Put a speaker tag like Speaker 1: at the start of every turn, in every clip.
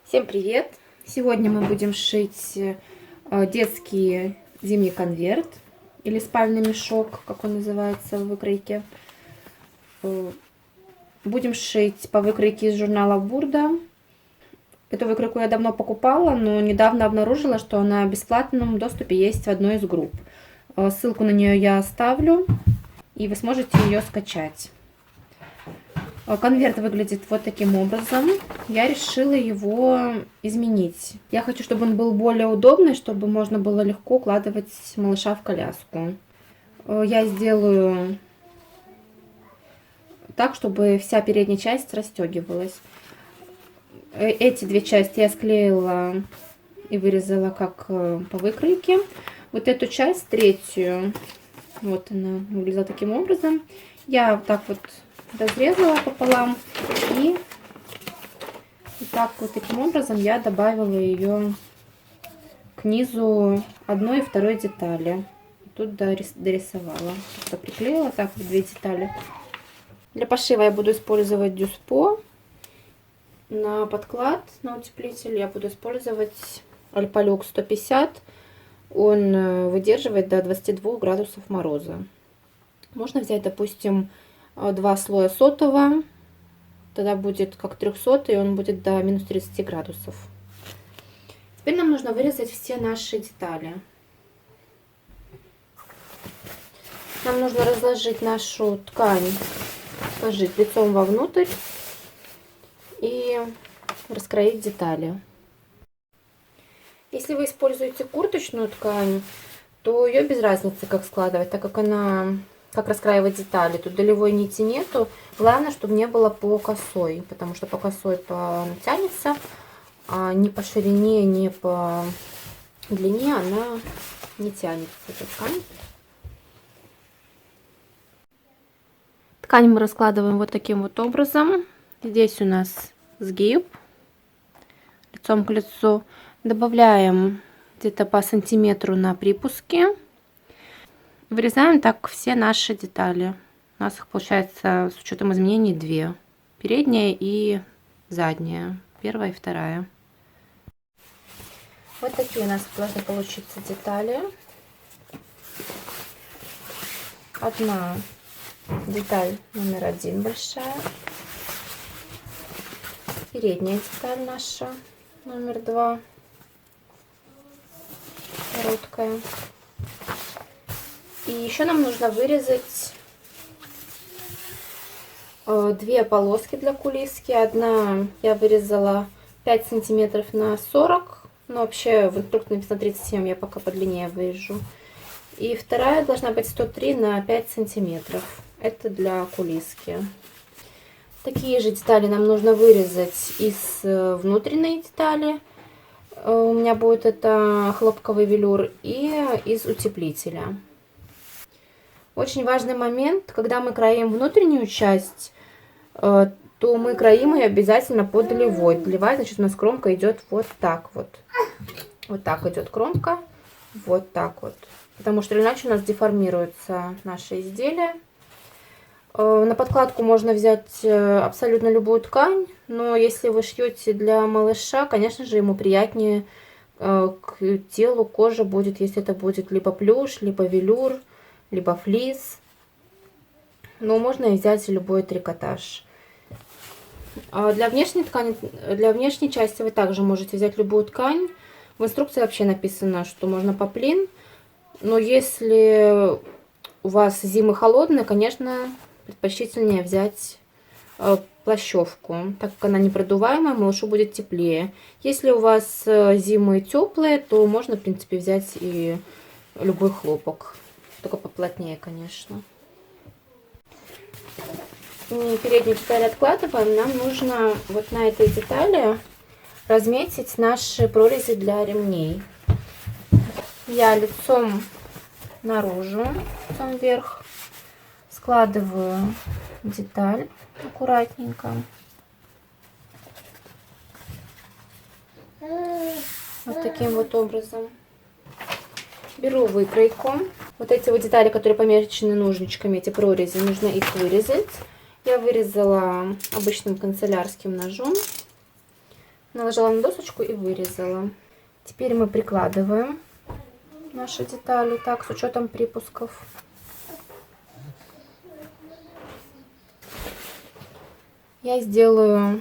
Speaker 1: Всем привет! Сегодня мы будем шить детский зимний конверт или спальный мешок, как он называется в выкройке. Будем шить по выкройке из журнала Бурда. Эту выкройку я давно покупала, но недавно обнаружила, что она в бесплатном доступе есть в одной из групп. Ссылку на нее я оставлю, и вы сможете ее скачать. Конверт выглядит вот таким образом. Я решила его изменить. Я хочу, чтобы он был более удобный, чтобы можно было легко укладывать малыша в коляску. Я сделаю так, чтобы вся передняя часть расстегивалась. Эти две части я склеила и вырезала как по выкройке. Вот эту часть, третью, вот она выглядела таким образом. Я вот так вот разрезала пополам, и так вот таким образом я добавила ее к низу одной и второй детали. Тут дорисовала, приклеила так вот две детали. Для пошива я буду использовать дюспо. На подклад, на утеплитель я буду использовать Альпалюкс 150. Он выдерживает до 22 градусов мороза. Можно взять, допустим, 2 слоя сотого, тогда будет как 300, и он будет до минус 30 градусов. Теперь нам нужно вырезать все наши детали. Нам нужно разложить нашу ткань, сложить лицом вовнутрь и раскроить детали. Если вы используете курточную ткань, то ее без разницы как складывать, так как она... Как раскраивать детали. Тут долевой нити нету. Главное, чтобы не было по косой, потому что по косой натянется, а ни по ширине, ни по длине она не тянется, эта ткань. Ткань мы раскладываем вот таким вот образом. Здесь у нас сгиб лицом к лицу. Добавляем где-то по сантиметру на припуске. Вырезаем так все наши детали. У нас их получается с учетом изменений две. Передняя и задняя. Первая и вторая. Вот такие у нас должны получиться детали. Одна деталь номер 1 большая. Передняя деталь наша номер 2. Короткая. И еще нам нужно вырезать две полоски для кулиски. Одна я вырезала 5 сантиметров на 40, но вообще в инструкции написано 37, я пока подлиннее вырежу. И вторая должна быть 103 на 5 сантиметров. Это для кулиски. Такие же детали нам нужно вырезать из внутренней детали. У меня будет это хлопковый велюр, и из утеплителя. Очень важный момент, когда мы краим внутреннюю часть, то мы краим ее обязательно по долевой. Долевая, значит, у нас кромка идет вот так вот. Вот так идет кромка, вот так вот. Потому что иначе у нас деформируется наше изделие. На подкладку можно взять абсолютно любую ткань, но если вы шьете для малыша, конечно же, ему приятнее к телу кожа будет, если это будет либо плюш, либо велюр, либо флис, но можно и взять любой трикотаж. Для внешней ткани, для внешней части вы также можете взять любую ткань. В инструкции вообще написано, что можно поплин, но если у вас зимы холодные, конечно, предпочтительнее взять плащевку, так как она непродуваемая, малышу будет теплее. Если у вас зимы теплые, то можно, в принципе, взять и любой хлопок. Только поплотнее, конечно. И переднюю деталь откладываем. Нам нужно вот на этой детали разметить наши прорези для ремней. Я лицом наружу, лицом вверх складываю деталь аккуратненько. Вот таким вот образом. Беру выкройку. Вот эти вот детали, которые помечены ножничками, эти прорези, нужно их вырезать. Я вырезала обычным канцелярским ножом. Наложила на досочку и вырезала. Теперь мы прикладываем наши детали так, с учетом припусков. Я сделаю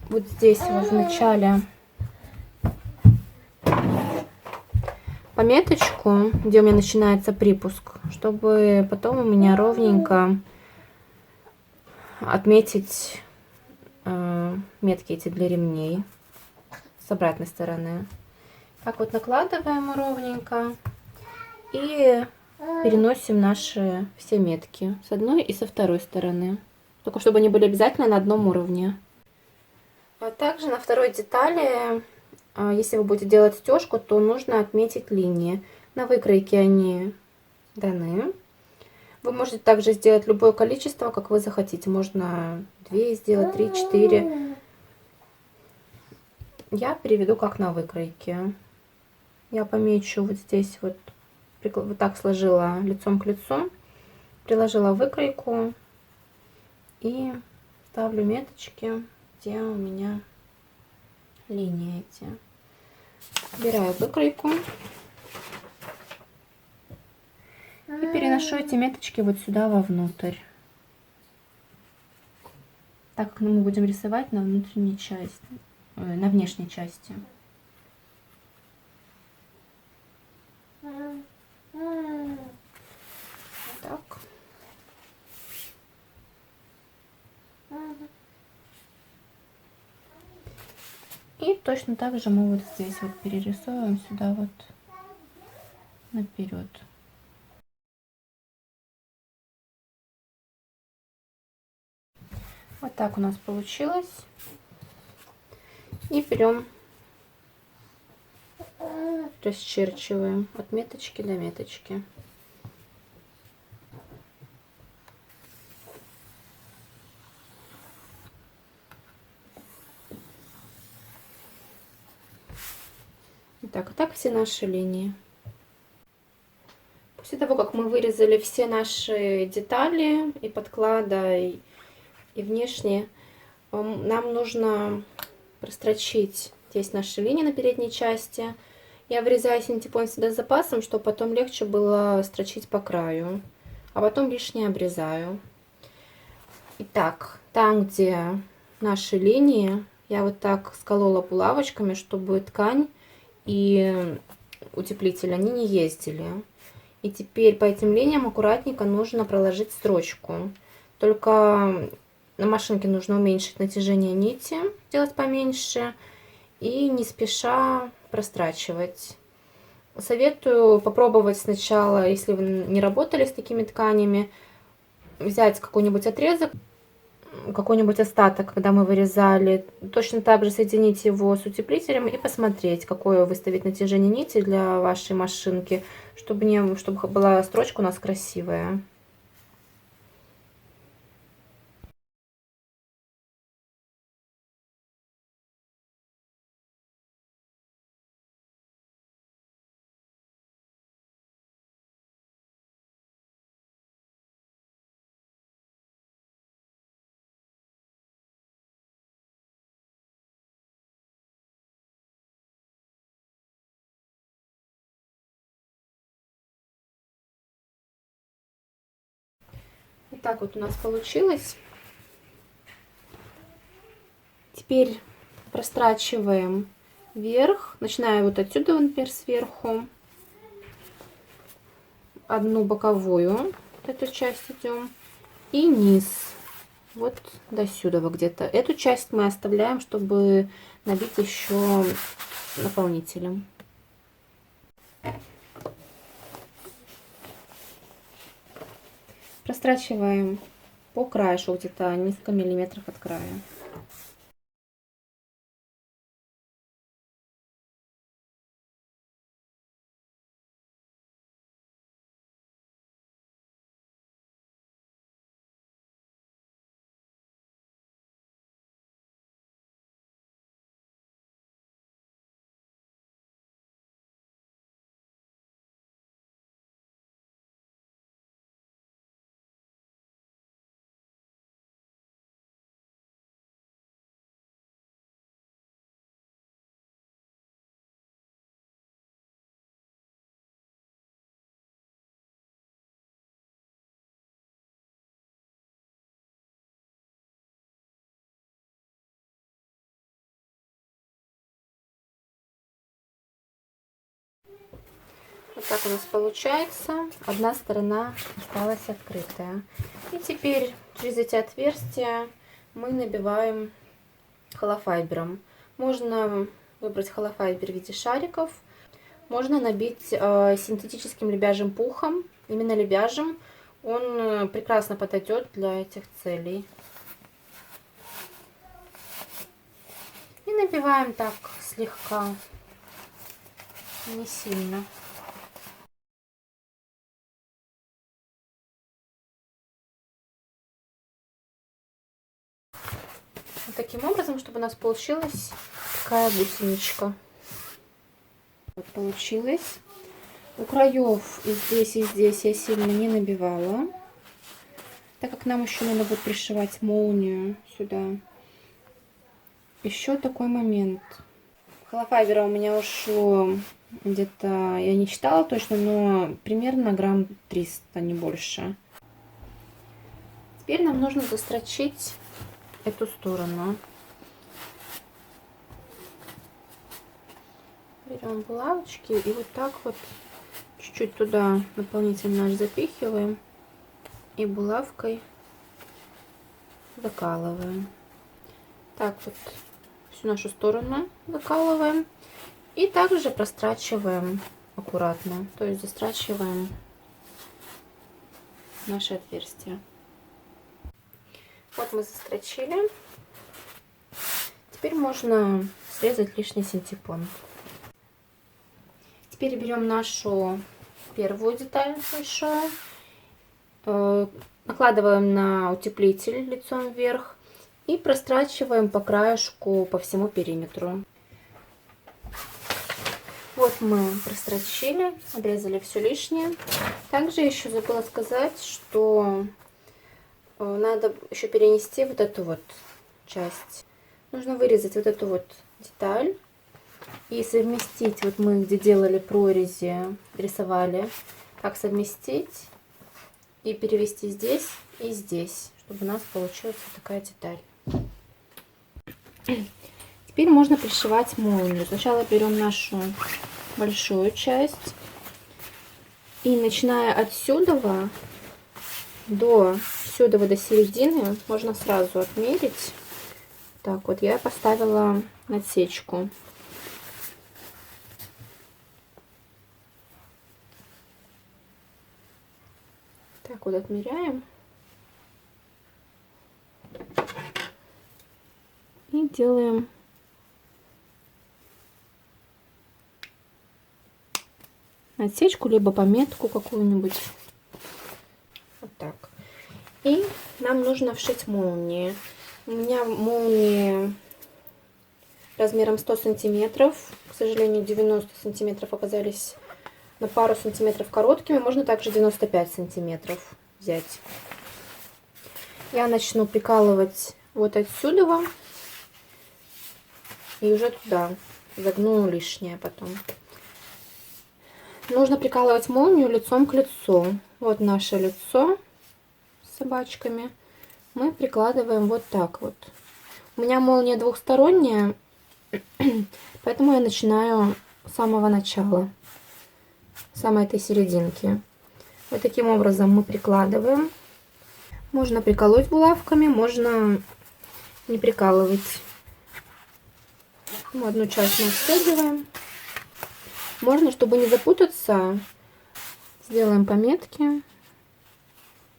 Speaker 1: вот здесь вот в начале пометочку, где у меня начинается припуск, чтобы потом у меня ровненько отметить метки эти для ремней с обратной стороны. Так вот накладываем ровненько и переносим наши все метки с одной и со второй стороны, только чтобы они были обязательно на одном уровне. А также на второй детали, если вы будете делать стежку, то нужно отметить линии. На выкройке они даны. Вы можете также сделать любое количество, как вы захотите. Можно 2 сделать, 3, 4. Я переведу как на выкройке. Я помечу вот здесь вот так сложила лицом к лицу, приложила выкройку и ставлю меточки, где у меня линии эти. Убираю выкройку и переношу эти меточки вот сюда вовнутрь, так как мы будем рисовать на внутренней части, на внешней части. Так. И точно так же мы вот здесь вот перерисовываем сюда вот наперед. Вот так у нас получилось. И берем, расчерчиваем от меточки до меточки. Так, и так все наши линии. После того, как мы вырезали все наши детали и подклада, и внешние, нам нужно прострочить здесь наши линии на передней части. Я вырезаю синтепон всегда с запасом, чтобы потом легче было строчить по краю, а потом лишнее обрезаю. Итак, там, где наши линии, я вот так сколола булавочками, чтобы ткань и утеплитель, они не ездили. И теперь по этим линиям аккуратненько нужно проложить строчку. Только на машинке нужно уменьшить натяжение нити, сделать поменьше, и не спеша прострачивать. Советую попробовать сначала, если вы не работали с такими тканями, взять какой-нибудь отрезок, какой-нибудь остаток, когда мы вырезали, точно так же соединить его с утеплителем и посмотреть, какое выставить натяжение нити для вашей машинки, чтобы была строчка у нас красивая. Вот так вот у нас получилось. Теперь прострачиваем вверх, начиная вот отсюда, например, сверху, одну боковую, вот эту часть идем, и низ, вот до сюда где-то. Эту часть мы оставляем, чтобы набить еще наполнителем. Прострачиваем по краешку где-то несколько миллиметров от края. Вот так у нас получается. Одна сторона осталась открытая. И теперь через эти отверстия мы набиваем холофайбером. Можно выбрать холофайбер в виде шариков. Можно набить синтетическим лебяжьим пухом. Именно лебяжьим. Он прекрасно подойдет для этих целей. И набиваем так слегка, не сильно. Вот таким образом, чтобы у нас получилась такая гусеничка. Вот получилось. У краев и здесь я сильно не набивала, так как нам еще надо будет пришивать молнию сюда. Еще такой момент. Холофайбера у меня ушло где-то, я не читала точно, но примерно грамм 300, не больше. Теперь нам нужно застрочить эту сторону. Берем булавочки и вот так вот чуть-чуть туда дополнительно наш запихиваем и булавкой закалываем. Так вот всю нашу сторону закалываем и также прострачиваем аккуратно, то есть застрачиваем наши отверстия. Вот мы застрочили. Теперь можно срезать лишний синтепон. Теперь берем нашу первую деталь большую, накладываем на утеплитель лицом вверх и прострачиваем по краешку по всему периметру. Вот мы прострочили, обрезали все лишнее. Также еще забыла сказать, что надо еще перенести вот эту вот часть. Нужно вырезать вот эту вот деталь и совместить, вот мы где делали прорези, рисовали, так совместить и перевести здесь и здесь, чтобы у нас получилась вот такая деталь. Теперь можно пришивать молнию. Сначала берем нашу большую часть и начиная отсюда до середины можно сразу отмерить. Так вот я поставила отсечку. Так вот отмеряем и делаем отсечку либо пометку какую-нибудь. Вот так. И нам нужно вшить молнии. У меня молнии размером 100 сантиметров. К сожалению, 90 сантиметров оказались на пару сантиметров короткими. Можно также 95 сантиметров взять. Я начну прикалывать вот отсюда и уже туда загну лишнее потом. Нужно прикалывать молнию лицом к лицу. Вот наше лицо с собачками. Мы прикладываем вот так вот. У меня молния двухсторонняя, поэтому я начинаю с самого начала, с самой этой серединки. Вот таким образом мы прикладываем. Можно приколоть булавками, можно не прикалывать. Одну часть мы отстегиваем. Можно, чтобы не запутаться, сделаем пометки,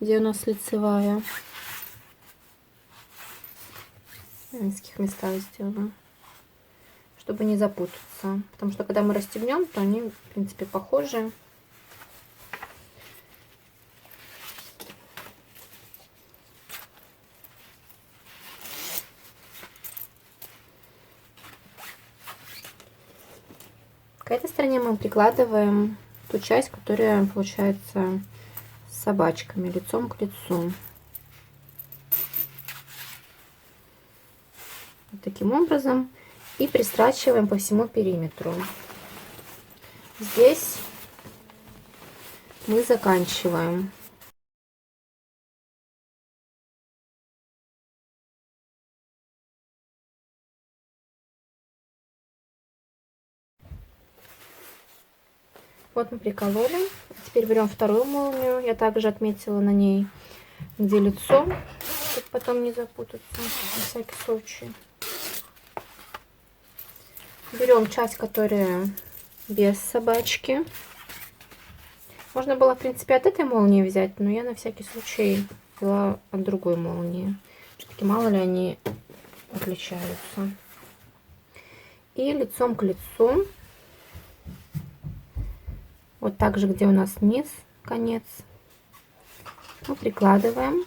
Speaker 1: где у нас лицевая. В нескольких местах сделаю, чтобы не запутаться. Потому что когда мы расстегнем, то они, в принципе, похожи. К этой стороне мы прикладываем ту часть, которая получается с собачками, лицом к лицу. Вот таким образом. И пристрачиваем по всему периметру. Здесь мы заканчиваем. Вот мы прикололи. Теперь берем вторую молнию. Я также отметила на ней, где лицо, чтобы потом не запутаться, на всякий случай. Берем часть, которая без собачки. Можно было, в принципе, от этой молнии взять, но я на всякий случай взяла от другой молнии. Все-таки мало ли они отличаются. И лицом к лицу. Вот так же, где у нас низ, конец, мы прикладываем,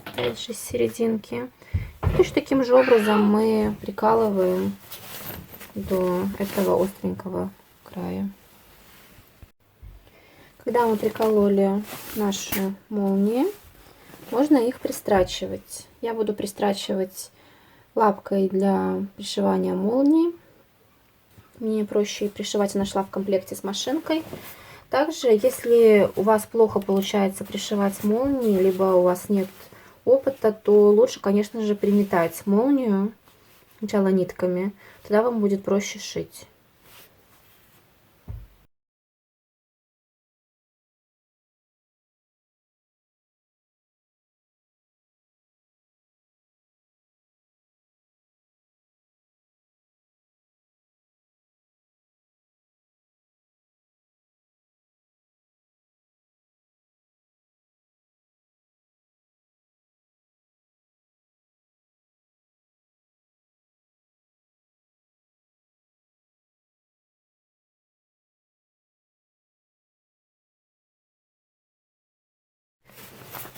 Speaker 1: опять же, с серединки. И точно таким же образом мы прикалываем до этого остренького края. Когда мы прикололи наши молнии, можно их пристрачивать. Я буду пристрачивать лапкой для пришивания молнии. Мне проще пришивать, я нашла в комплекте с машинкой. Также, если у вас плохо получается пришивать молнии, либо у вас нет опыта, то лучше, конечно же, приметать молнию сначала нитками. Тогда вам будет проще шить.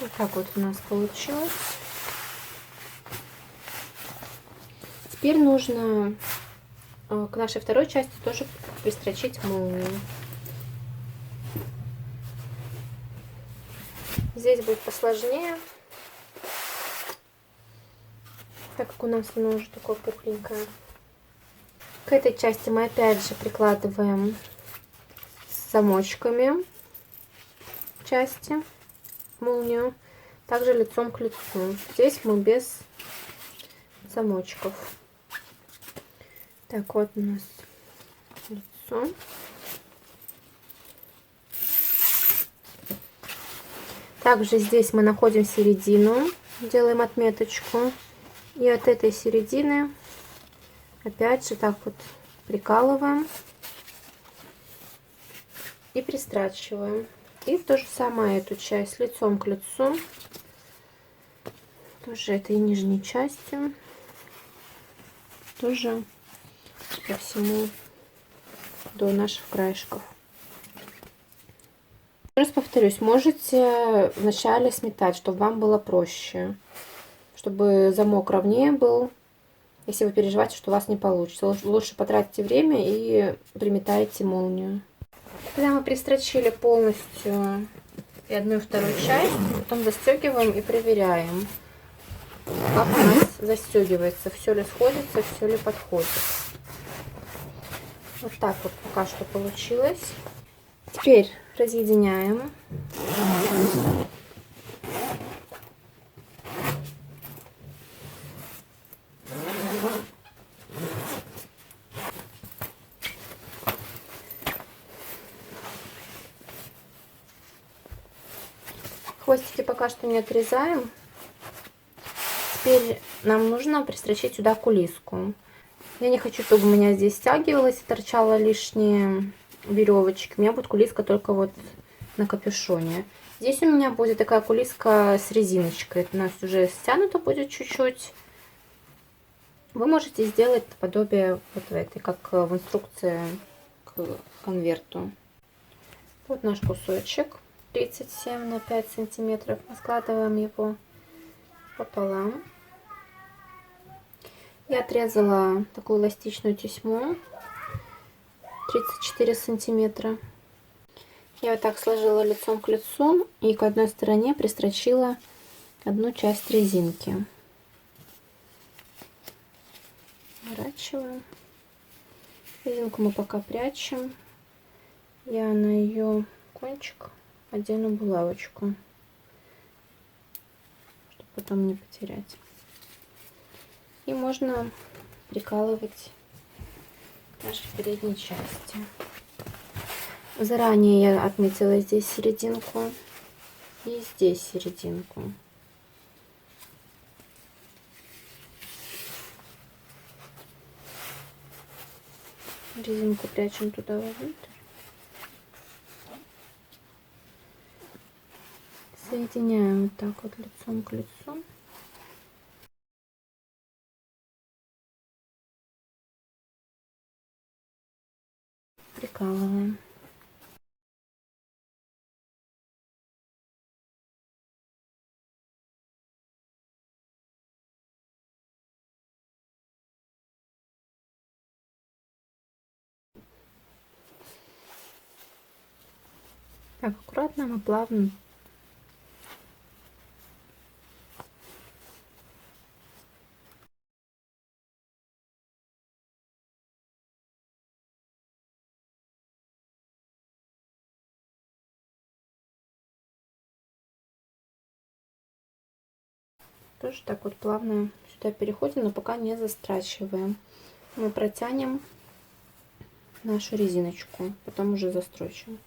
Speaker 1: Вот так вот у нас получилось. Теперь нужно к нашей второй части тоже пристрочить молнию. Здесь будет посложнее, так как у нас оно уже такое пухленькое. К этой части мы опять же прикладываем с замочками части молнию, также лицом к лицу. Здесь мы без замочков. Так, вот у нас лицо. Также здесь мы находим середину, делаем отметочку. И от этой середины опять же так вот прикалываем и пристрачиваем. И то же самое эту часть лицом к лицу. Тоже этой нижней частью. Тоже по всему до наших краешков. Раз повторюсь, можете вначале сметать, чтобы вам было проще, чтобы замок ровнее был. Если вы переживаете, что у вас не получится, лучше потратите время и приметайте молнию. Когда мы пристрочили полностью и одну и вторую часть, потом застегиваем и проверяем, как у нас застегивается, все ли сходится, все ли подходит. Вот так вот пока что получилось. Теперь разъединяем. Хвостики пока что не отрезаем. Теперь нам нужно пристрочить сюда кулиску. Я не хочу, чтобы у меня здесь стягивалось и торчало лишние веревочки. У меня будет кулиска только вот на капюшоне. Здесь у меня будет такая кулиска с резиночкой. Это у нас уже стянуто будет чуть-чуть. Вы можете сделать подобие вот в этой, как в инструкции к конверту. Вот наш кусочек 37 на 5 сантиметров. Мы складываем его пополам. Я отрезала такую эластичную тесьму 34 сантиметра. Я вот так сложила лицом к лицу и к одной стороне пристрочила одну часть резинки. Сворачиваем. Резинку мы пока прячем. Я на ее кончик одену булавочку, чтобы потом не потерять. И можно прикалывать к нашей передней части. Заранее я отметила здесь серединку и здесь серединку. Резинку прячем туда вовнутрь. Соединяем вот так вот лицом к лицу. Прикалываем. Так, аккуратно, мы плавно. Тоже так вот плавно сюда переходим, но пока не застрачиваем. Мы протянем нашу резиночку, потом уже застрочим.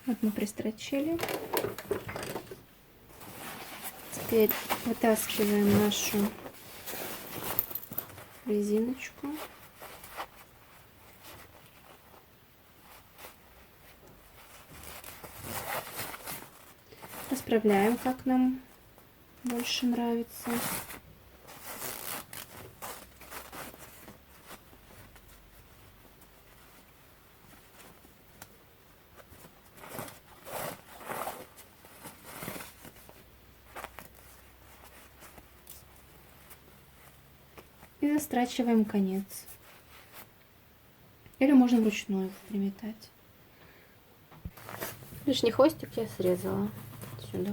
Speaker 1: Вот мы пристрочили. Теперь вытаскиваем нашу резиночку. Расправляем, как нам больше нравится. И застрачиваем конец. Или можно вручную приметать. Лишний хвостик я срезала сюда.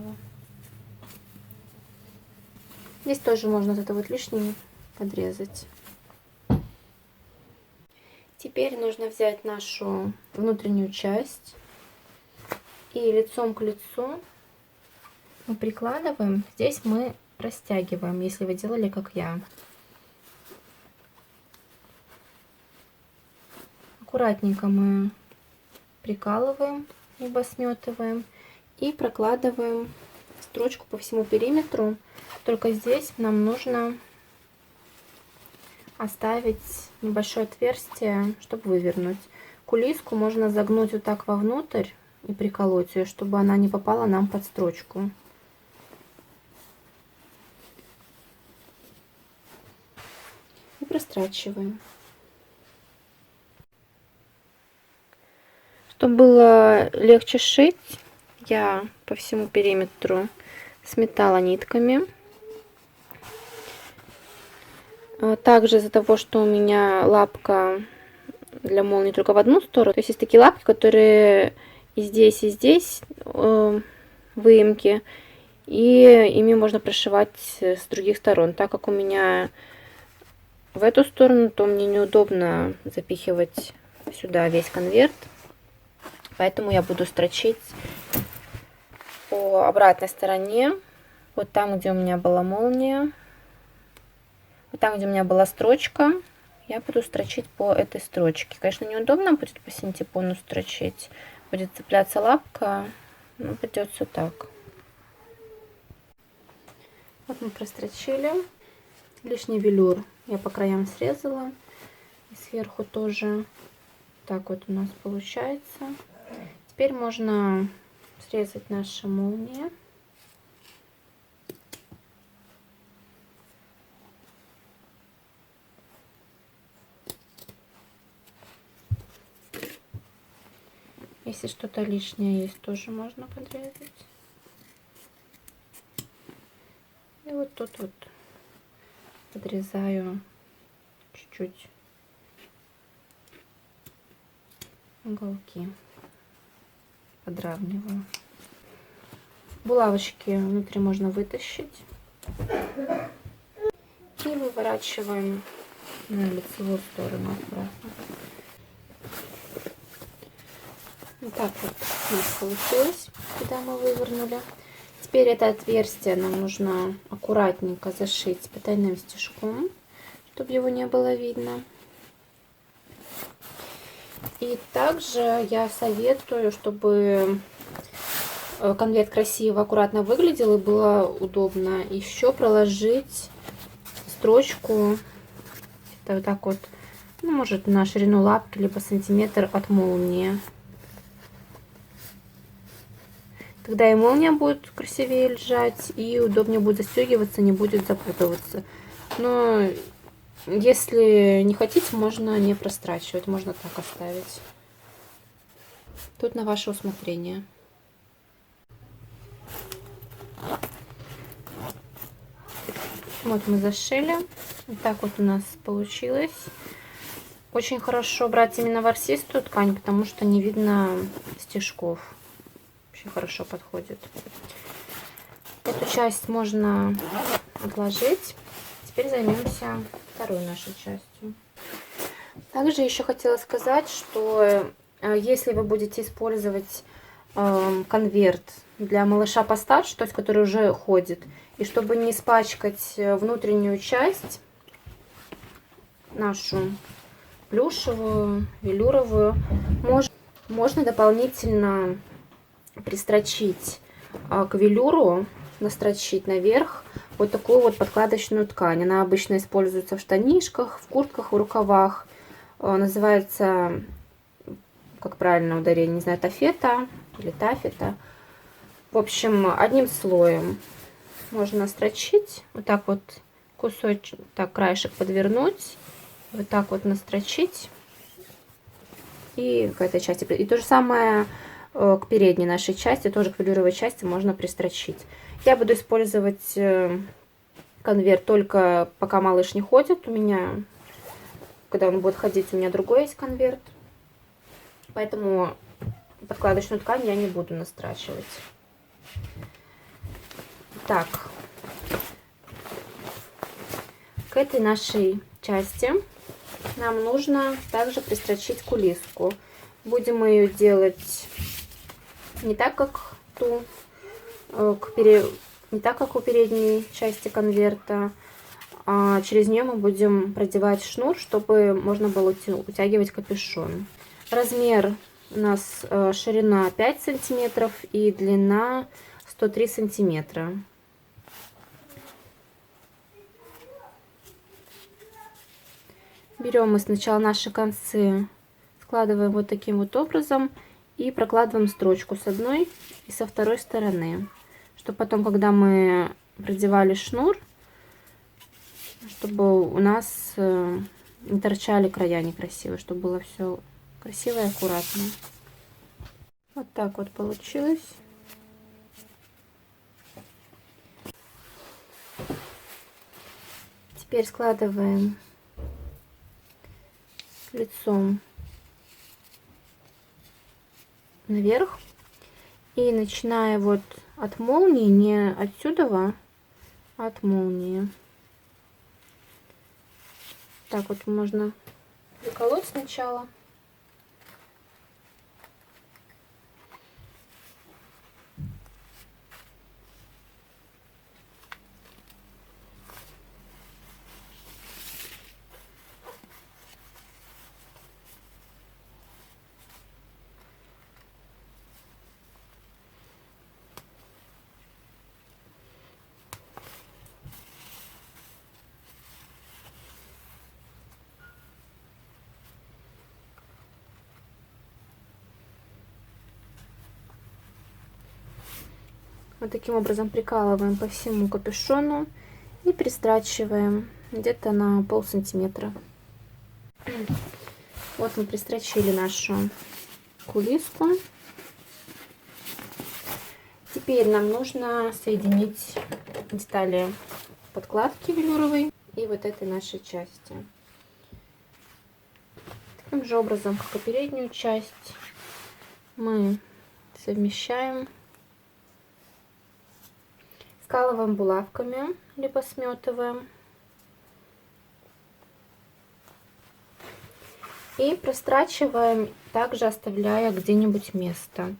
Speaker 1: Здесь тоже можно вот это вот лишнее подрезать. Теперь нужно взять нашу внутреннюю часть и лицом к лицу мы прикладываем. Здесь мы растягиваем, если вы делали как я. Аккуратненько мы прикалываем, либо сметываем и прокладываем строчку по всему периметру. Только здесь нам нужно оставить небольшое отверстие, чтобы вывернуть. Кулиску можно загнуть вот так вовнутрь и приколоть ее, чтобы она не попала нам под строчку. И прострачиваем. Чтобы было легче шить, я по всему периметру сметала нитками. Также из-за того, что у меня лапка для молнии только в одну сторону, то есть такие лапки, которые и здесь выемки, и ими можно прошивать с других сторон. Так как у меня в эту сторону, то мне неудобно запихивать сюда весь конверт, поэтому я буду строчить по обратной стороне, вот там, где у меня была молния. Вот там, где у меня была строчка, я буду строчить по этой строчке. Конечно, неудобно будет по синтепону строчить. Будет цепляться лапка, но придется так. Вот мы прострочили. Лишний велюр я по краям срезала. И сверху тоже так вот у нас получается. Теперь можно срезать наши молнии. Если что-то лишнее есть, тоже можно подрезать. И вот тут вот подрезаю чуть-чуть уголки подравниваю. Булавочки внутри можно вытащить. И выворачиваем на лицевую сторону аккуратно. Вот так вот у нас получилось, когда мы вывернули. Теперь это отверстие нам нужно аккуратненько зашить потайным стежком, чтобы его не было видно. И также я советую, чтобы конверт красиво, аккуратно выглядел и было удобно, еще проложить строчку вот так вот, ну, может, на ширину лапки, либо сантиметр от молнии. Тогда и молния будет красивее лежать, и удобнее будет застегиваться, не будет запутываться. Но если не хотите, можно не прострачивать, можно так оставить. Тут на ваше усмотрение. Вот мы зашили. Вот так вот у нас получилось. Очень хорошо брать именно ворсистую ткань, потому что не видно стежков. Очень хорошо подходит. Эту часть можно отложить. Теперь займемся второй нашей частью. Также еще хотела сказать, что если вы будете использовать конверт для малыша постарше, то есть который уже ходит, и чтобы не испачкать внутреннюю часть, нашу плюшевую, велюровую, можно дополнительно пристрочить к велюру, настрочить наверх вот такую вот подкладочную ткань. Она обычно используется в штанишках, в куртках, в рукавах. Называется, как правильно ударение, не знаю, тафета или тафета. В общем, одним слоем можно настрочить. Вот так вот кусочек, так краешек подвернуть. Вот так вот настрочить. И к этой части. И то же самое к передней нашей части, тоже к велюровой части можно пристрочить. Я буду использовать конверт только пока малыш не ходит. У меня, когда он будет ходить, у меня другой есть конверт. Поэтому подкладочную ткань я не буду настрачивать. Так, к этой нашей части нам нужно также пристрочить кулиску. Будем мы ее делать не так, как не так, как у передней части конверта, а через нее мы будем продевать шнур, чтобы можно было утягивать капюшон. Размер у нас ширина 5 сантиметров и длина 103 сантиметра. Берем мы сначала наши концы, складываем вот таким вот образом и прокладываем строчку с одной и со второй стороны, чтобы потом, когда мы продевали шнур, чтобы у нас не торчали края некрасиво, чтобы было все красиво и аккуратно. Вот так вот получилось. Теперь складываем лицом наверх и начиная вот от молнии, не отсюда, а от молнии. Так вот можно приколоть сначала. Вот таким образом прикалываем по всему капюшону и пристрачиваем где-то на полсантиметра. Вот мы пристрочили нашу кулиску. Теперь нам нужно соединить детали подкладки велюровой и вот этой нашей части. Таким же образом, как и переднюю часть, мы совмещаем, скалываем булавками, либо сметываем. И прострачиваем, также оставляя где-нибудь место.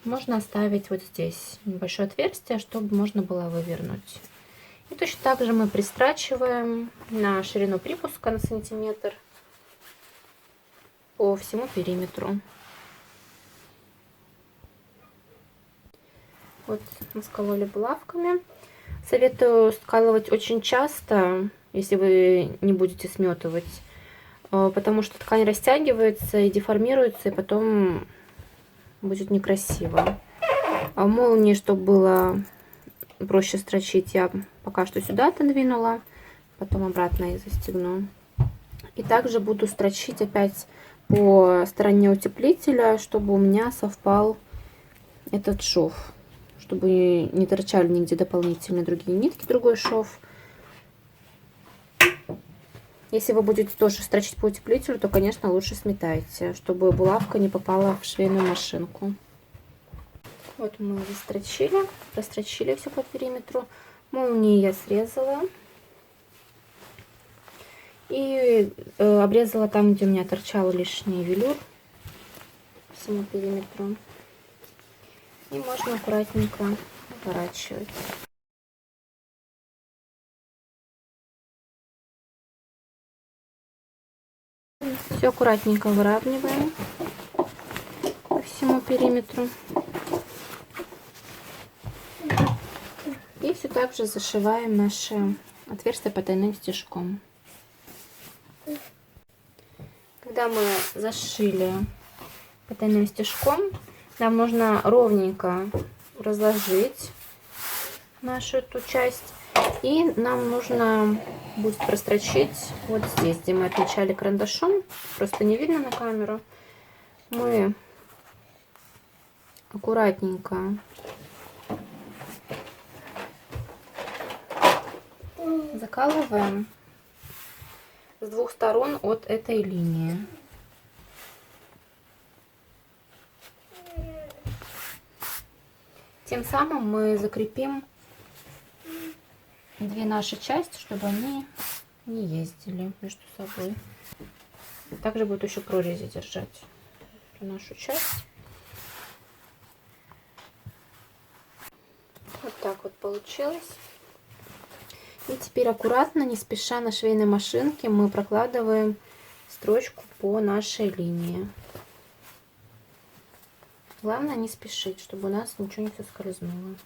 Speaker 1: Можно оставить вот здесь небольшое отверстие, чтобы можно было вывернуть. И точно так же мы пристрачиваем на ширину припуска на сантиметр по всему периметру. Вот мы скололи булавками. Советую скалывать очень часто, если вы не будете сметывать, потому что ткань растягивается и деформируется, и потом будет некрасиво. А молнии, чтобы было проще строчить, я пока что сюда отодвинула, потом обратно их застегну. И также буду строчить опять по стороне утеплителя, чтобы у меня совпал этот шов, чтобы не торчали нигде дополнительные другие нитки, другой шов. Если вы будете тоже строчить по утеплителю, то, конечно, лучше сметайте, чтобы булавка не попала в швейную машинку. Вот мы застрочили, прострочили все по периметру. Молнии я срезала и обрезала там, где у меня торчал лишний велюр, всему периметру. И можно аккуратненько поворачивать. Все аккуратненько выравниваем по всему периметру. И все так же зашиваем наше отверстие потайным стежком. Когда мы зашили потайным стежком, нам нужно ровненько разложить нашу эту часть. И нам нужно будет прострочить вот здесь, где мы отмечали карандашом. Просто не видно на камеру. Мы аккуратненько закалываем с двух сторон от этой линии. Тем самым мы закрепим две наши части, чтобы они не ездили между собой. Также будет еще прорези держать эту нашу часть. Вот так вот получилось. И теперь аккуратно, не спеша, на швейной машинке мы прокладываем строчку по нашей линии. Главное не спешить, чтобы у нас ничего не соскользнуло.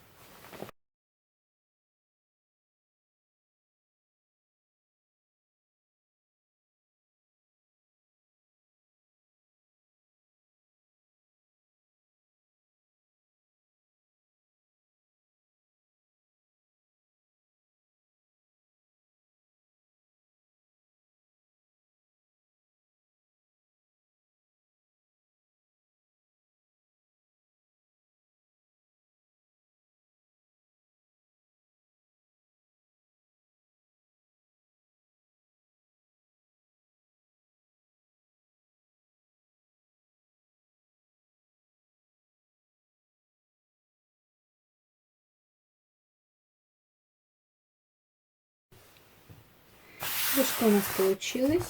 Speaker 1: Вот что у нас получилось.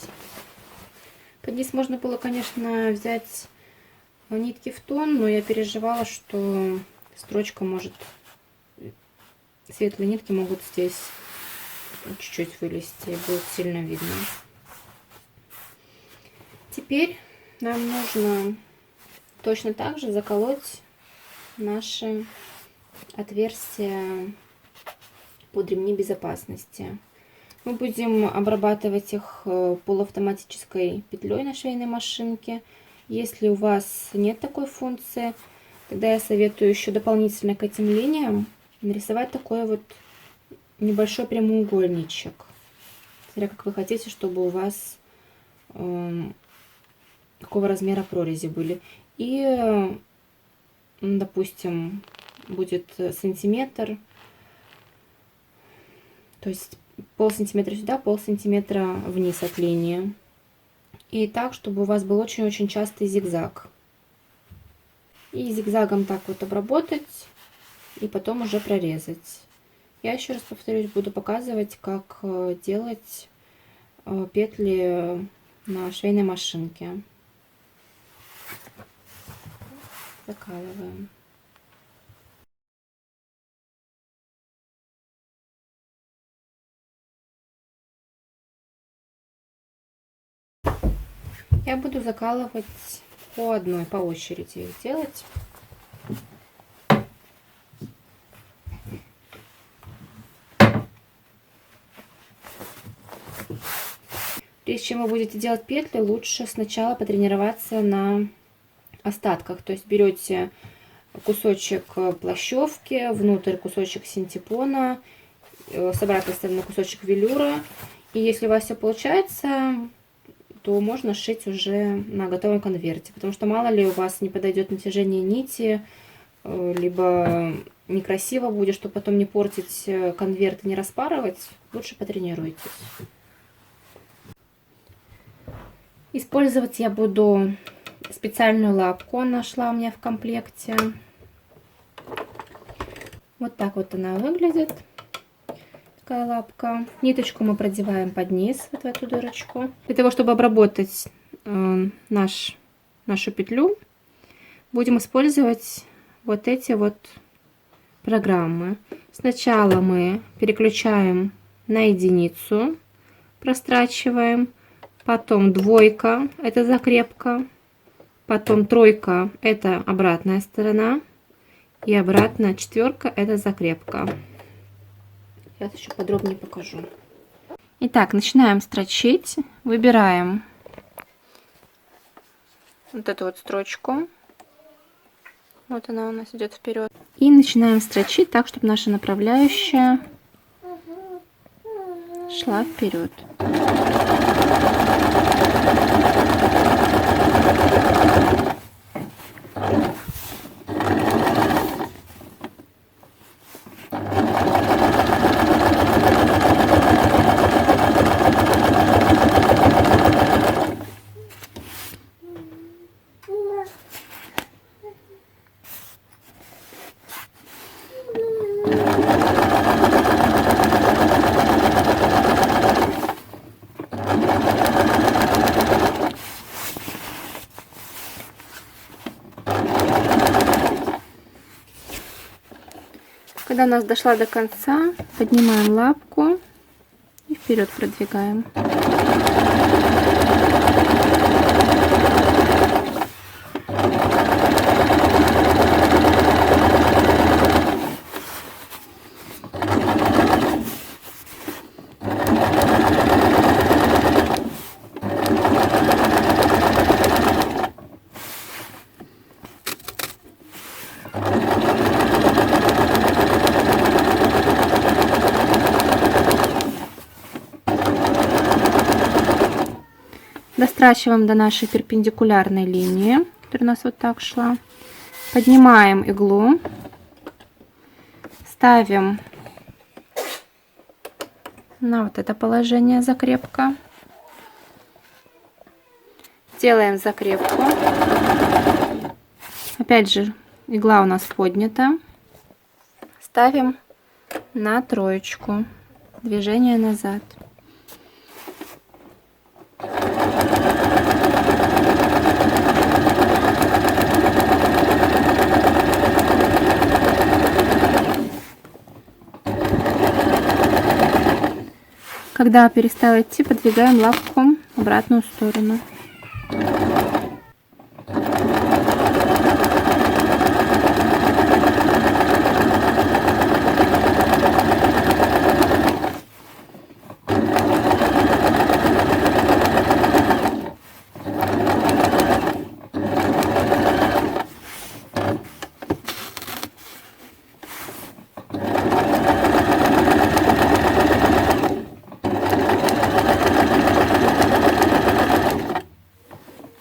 Speaker 1: Здесь можно было, конечно, взять нитки в тон, но я переживала, что строчка может, светлые нитки могут здесь чуть-чуть вылезти, будет сильно видно. Теперь нам нужно точно так же заколоть наши отверстия под ремни безопасности. Мы будем обрабатывать их полуавтоматической петлей на швейной машинке. Если у вас нет такой функции, тогда я советую еще дополнительно к этим линиям нарисовать такой вот небольшой прямоугольничек. Смотря как вы хотите, чтобы у вас какого размера прорези были. И, допустим, будет сантиметр, то есть пол-сантиметра сюда, пол-сантиметра вниз от линии. И так, чтобы у вас был очень-очень частый зигзаг. И зигзагом так вот обработать, и потом уже прорезать. Я еще раз повторюсь, буду показывать, как делать петли на швейной машинке. Закалываем. Я буду закалывать по одной, по очереди их делать. Прежде чем вы будете делать петли, лучше сначала потренироваться на остатках. То есть берете кусочек плащевки, внутрь кусочек синтепона, с обратной стороны кусочек велюра. И если у вас все получается, то можно сшить уже на готовом конверте. Потому что мало ли у вас не подойдет натяжение нити, либо некрасиво будет, чтобы потом не портить конверт и не распарывать, лучше потренируйтесь. Использовать я буду специальную лапку, она шла у меня в комплекте. Вот так вот она выглядит, такая лапка. Ниточку мы продеваем под низ, вот в эту дырочку. Для того, чтобы обработать нашу петлю, будем использовать вот эти вот программы. Сначала мы переключаем на единицу, прострачиваем, потом двойка, это закрепка, потом тройка, это обратная сторона, и обратно четверка, это закрепка. Сейчас еще подробнее покажу. Итак, начинаем строчить, выбираем вот эту вот строчку. Вот она у нас идет вперед. И начинаем строчить так, чтобы наша направляющая шла вперед. Когда у нас дошла до конца, поднимаем лапку и вперед продвигаем. Дострачиваем до нашей перпендикулярной линии, которая у нас вот так шла. Поднимаем иглу, ставим на вот это положение закрепка. Делаем закрепку. Опять же, игла у нас поднята. Ставим на троечку. Движение назад. Когда перестала идти, подвигаем лапку в обратную сторону.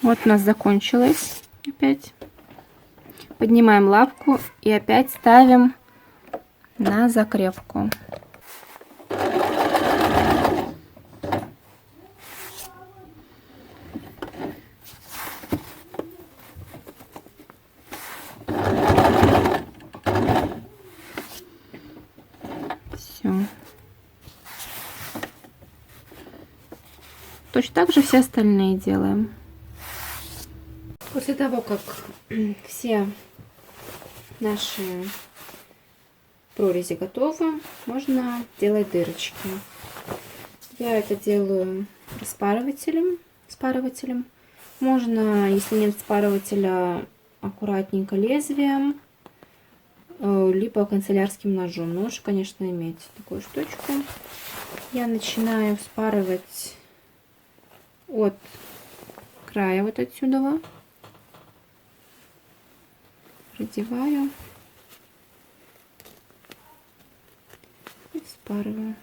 Speaker 1: Вот у нас закончилось опять. Поднимаем лапку и опять ставим на закрепку. Все. Точно так же все остальные делаем. После того, как все наши прорези готовы, можно делать дырочки. Я это делаю спарывателем. Можно, если нет спарывателя, аккуратненько лезвием, либо канцелярским ножом. Но лучше, конечно, иметь такую штучку. Я начинаю вспарывать от края вот отсюда. Продеваю и вспарываю.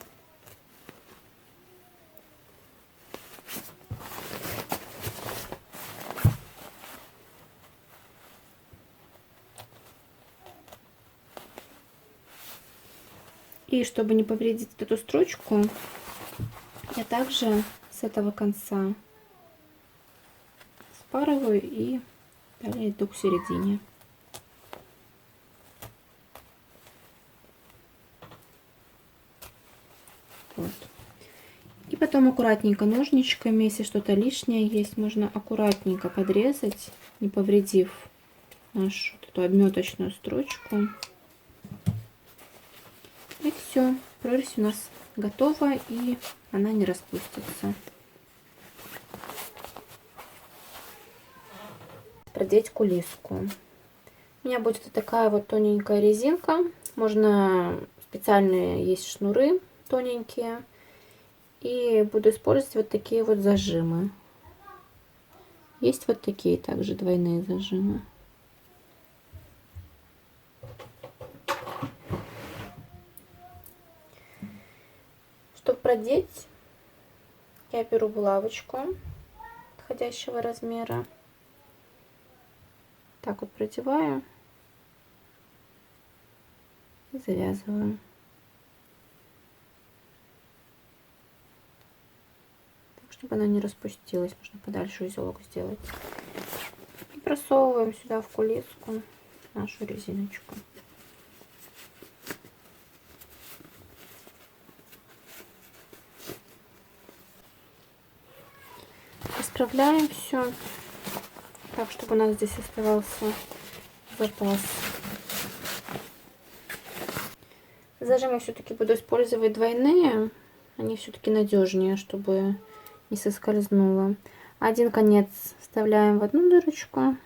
Speaker 1: И чтобы не повредить эту строчку, я также с этого конца спарываю и далее иду к середине. Вот. И потом аккуратненько ножничками, если что-то лишнее есть, можно аккуратненько подрезать, не повредив нашу вот эту обметочную строчку. И все, прорезь у нас готова, и она не распустится. Продеть кулиску. У меня будет вот такая вот тоненькая резинка. Можно, специальные есть шнуры тоненькие. И буду использовать вот такие вот зажимы. Есть вот такие также двойные зажимы. Чтобы продеть, я беру булавочку подходящего размера. Так вот продеваю и завязываю. Так, чтобы она не распустилась, можно подальше узелок сделать. И просовываем сюда в кулиску нашу резиночку. Расправляем все так, чтобы у нас здесь оставался запас. Зажимы все-таки буду использовать двойные, они все-таки надежнее, чтобы не соскользнуло. Один конец вставляем в одну дырочку,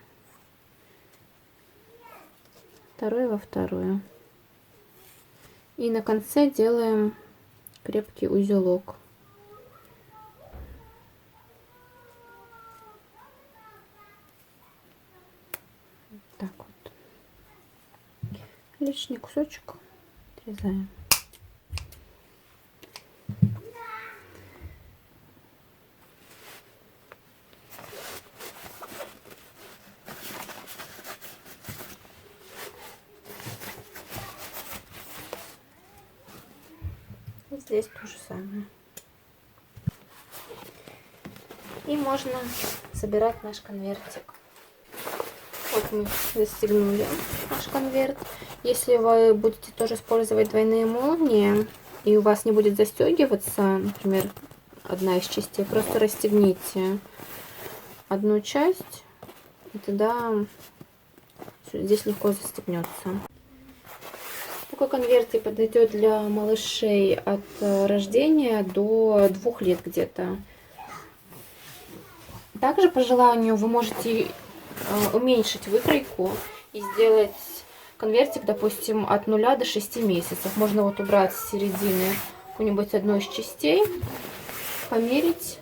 Speaker 1: второй во вторую. И на конце делаем крепкий узелок. Так вот. Лишний кусочек отрезаем. И здесь то же самое. И можно собирать наш конвертик. Вот мы застегнули наш конверт. Если вы будете тоже использовать двойные молнии, и у вас не будет застегиваться, например, одна из частей, просто расстегните одну часть, и тогда здесь легко застегнется. Такой конвертик подойдет для малышей от рождения до 2 лет где-то. Также по желанию вы можете уменьшить выкройку и сделать конвертик, допустим, от 0 до 6 месяцев. Можно вот убрать с середины какую-нибудь одну из частей, померить.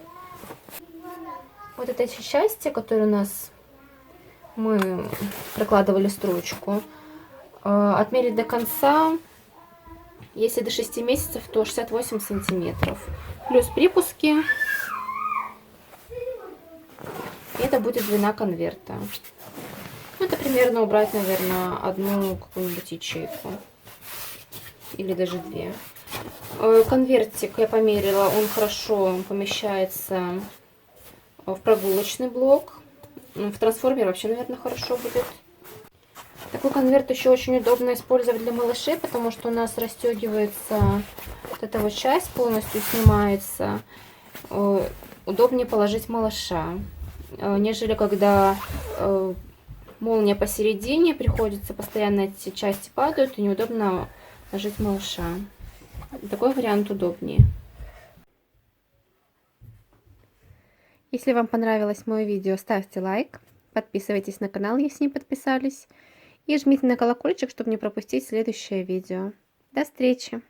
Speaker 1: Вот это счастье, которое у нас мы прокладывали строчку, отмерить до конца. Если до 6 месяцев, то 68 сантиметров. Плюс припуски. Это будет длина конверта. Это примерно убрать, наверное, одну какую-нибудь ячейку. Или даже 2. Конвертик я померила, он хорошо помещается в прогулочный блок. В трансформер вообще, наверное, хорошо будет. Такой конверт еще очень удобно использовать для малышей, потому что у нас расстегивается вот эта вот часть, полностью снимается. Удобнее положить малыша, нежели когда молния посередине, приходится постоянно эти части падают, и неудобно ложить малыша. Такой вариант удобнее. Если вам понравилось мое видео, ставьте лайк, подписывайтесь на канал, если не подписались, и жмите на колокольчик, чтобы не пропустить следующее видео. До встречи!